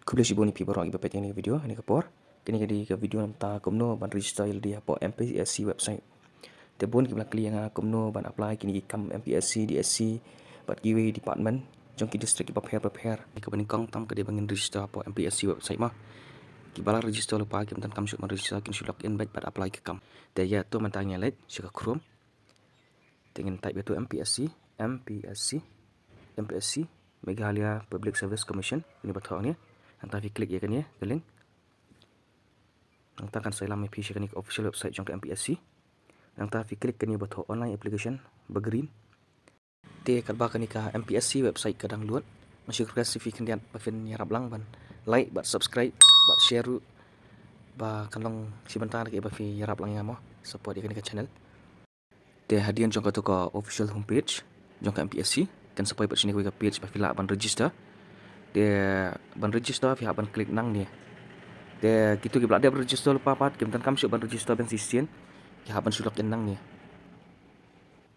Kubli boni pi borong iba petini video ini kapor. Kini jadi ke video nam ta kumno ban register il dia po MPSC website. Te bon kibla kli yang kumno ban apply kini kam MPSC DSC bat giwe department jong ki district prepare. Ke baning kong tam ke dia bangin register po MPSC website mah. Kibala register lupa kim tan kam syuk man register kin syuk login bat apply ke kam. Te ya tu man tanya let syuk Chrome. Dengan type itu MPSC Meghalaya Public Service Commission ini betul ni. Nanti klik ya kan ya ke link. Nanti akan saya lami PC kan official website jong ke MPSC. Nanti klik kan ya betul online application bergreen. Te kadba kan ka MPSC website kadang luat. Masih kreasi kan dia bafin nyarap lang ban like bat subscribe bat share ba kalong sebentar ke bafin nyarap lang mo support dia kan channel. Te hadian jong ka official homepage jong ke MPSC kan supaya bat sini ka page bafin la ban register. Dia ban register fi ban klik nang dia. Dia gitu ke dia register lupa pat kim tan kam syuk ban register ban sisien. Ki ban sulak nang dia.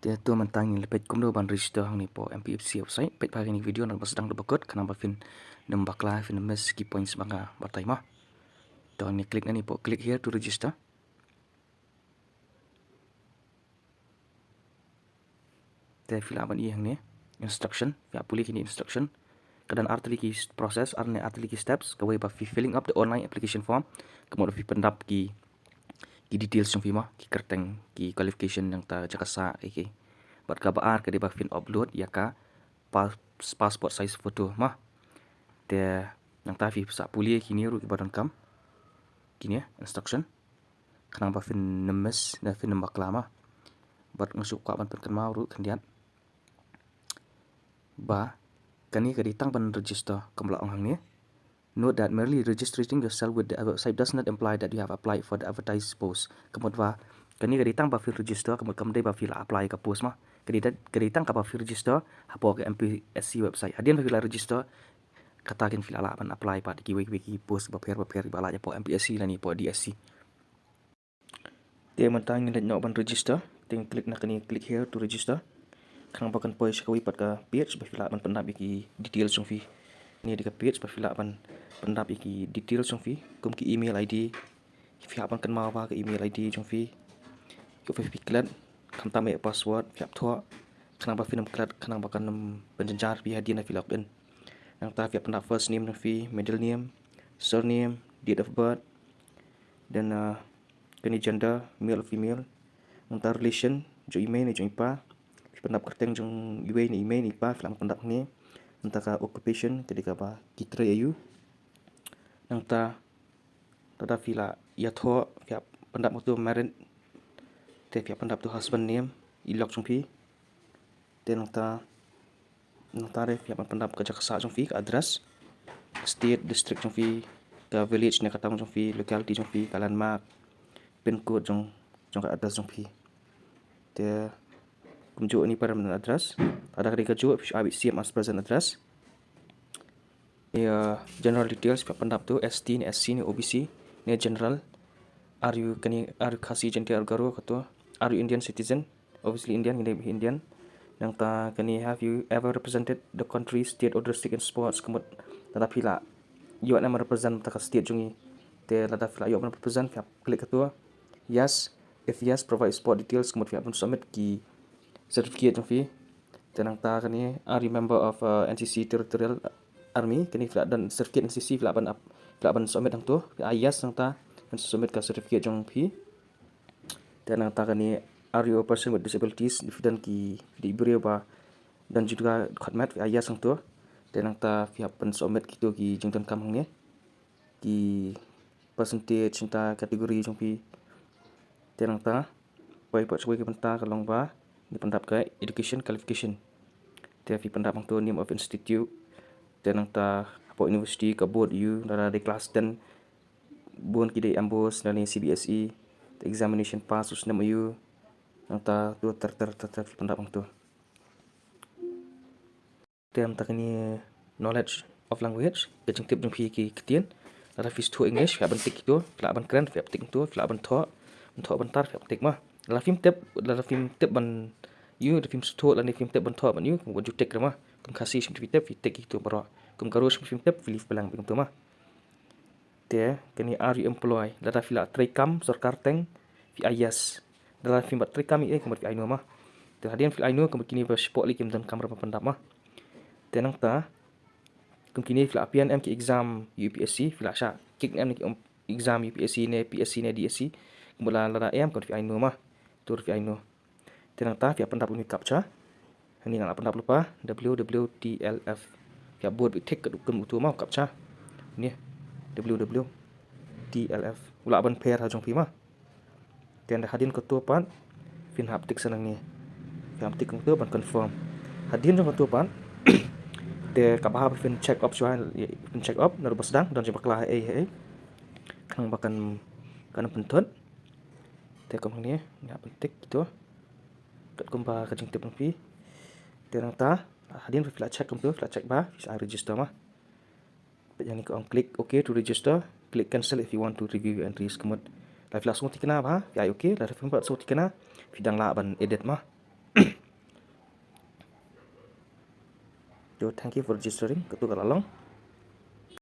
Dia tu mentang ni page kum do ban register hang ni po MPSC website page pagi ni video nang sedang debakot kana ba fin nam bakla fin mes key points banga batai mah. Dan ni klik ni po click here to register. Dia fill ban i hang ni instruction ya pulih kini instruction. Kadang arti ki proses, arti ki steps, kawai ba filling up the online application form, kemudian fi pendap ki details yang fi mah, ki kerteng, ki qualification yang ta jakasa ki. Bat ka baar ka ba fin upload ya ka passport size photo mah. Dia yang ta fi sa pulih kini ru ki badan kam. Kini ya instruction. Kanang ba fin nemes dan fin nembak lama. Bat ngasuk ka ban perken mau ru kandian. Ba kani ka ditang ban register kamla ang ni. Note that merely registering yourself with the website does not imply that you have applied for the advertised post. Kemudian ba kani ka ditang ba fil register kemudian ba fil apply ka post mah. Ka ditang ka ba fil register hapo ka MPSC website. Hadian ba fil register katakin fil ala ban apply pa ki wiki post ba per bala po MPSC lani po DSC. Dia mentang ni nak ban register, ting klik nak ni click here to register. Kang bakan poi sekawi pat ka page ba fila ban pendap iki details jong fi ni di ka page ba fila ban pendap iki details jong fi kum ki email ID fi ban kan ma ba ka email ID jong fi ku fi klat kan tam e password fi thwa kanang ba finam klat kanang bakan nam penjenjar bi hadian fi login nang ta fi pendap first name jong fi middle name surname date of birth dan kini gender male or female nang ta relation jo email ni jo ipa pendap kerteng jong iwe ni email ni pa flam pendap ni entah occupation ketika ba kitra ayu nang ta tada fila ya tho fia pendap tu married te fia pendap tu husband name ilok jong pi te nang ta re fia pendap ka jaksa jong fi ka address state district jong fi ka village ne katang jong fi locality jong fi ka landmark pin code jong ka address jong fi te kumjuk ni permanent address ada ketika juk habis siap as present address ya general details pendap tu ST ni SC ni OBC ni general are you khasi jenti argaro kato are you Indian citizen obviously Indian ni Indian yang ta kani have you ever represented the country state or district in sports kemut tetapi la you nak represent ta state jungi te la fila you represent klik kato yes if yes provide sport details kemut pun submit ki certificate jong fi tenang ta kani are you member of NCC Territorial Army kani fla dan certificate NCC fla ban submit ang tu yes nang ta kan submit ka certificate jong fi tenang ta kani are you a person with disabilities dan ki di beri ba dan juga khidmat yes ang tu tenang ta fi ban submit gitu ki jong tan kam hang ni ki percentage ta kategori jong fi tenang ta pai pot sebagai penta kalong ba ni pendap ka education qualification dia fi pendap ang tu name of institute dan ang ta apa university ka board you dara de class dan bon ki de ambos dan CBSE the examination pass us nama you ang ta tu ter fi pendap ang tu tem ta kini knowledge of language ke jeng tip jeng fi ki ketien dara fi to english fi ban tik tu la ban kran fi tik tu la ban tho ban tar fi tik mah la film tip ban you the film sto la ni film tip ban tho ban you kum ju tek mah kum khasi sim tip fi tek itu baro kum karu sim tip filif belang tu mah Te kani are you employed dara fila trekam sarkar teng fi ayas dara fi bat trekam kemat fi aino mah te hadian fi aino kemat kini ba sport likim dan kamera pendap mah te nang ta kini fila apian em ki exam UPSC fila sha kik em ki exam UPSC ne PSC ne DSC kemudian lara em kon fi aino mah tur fi aino te nang ta fi pendap ni captcha ini nang pendap lupa WWDLF fi board bi tek kedukum utu mah captcha ni WWDLF ula ban pair ha jong pi mah tian hadin ketua pan fin haptik sanang ni fi haptik ketua ban confirm hadin jong ketua pan te kabah fin check up chuan fin check up nar basdang dan jebak lah kang bakan kan pentot te kom ni ya pentik gitu kat kumpa ka jing tip pi te nang ta hadin fi check kum tu fla check ba fi register mah yang ni kau klik OK to register, klik cancel if you want to review your entries. Kemudian live langsung tikena bah, ya OK, live langsung tikena, vidang lah ban edit mah. So thank you for registering, ketu kalalong.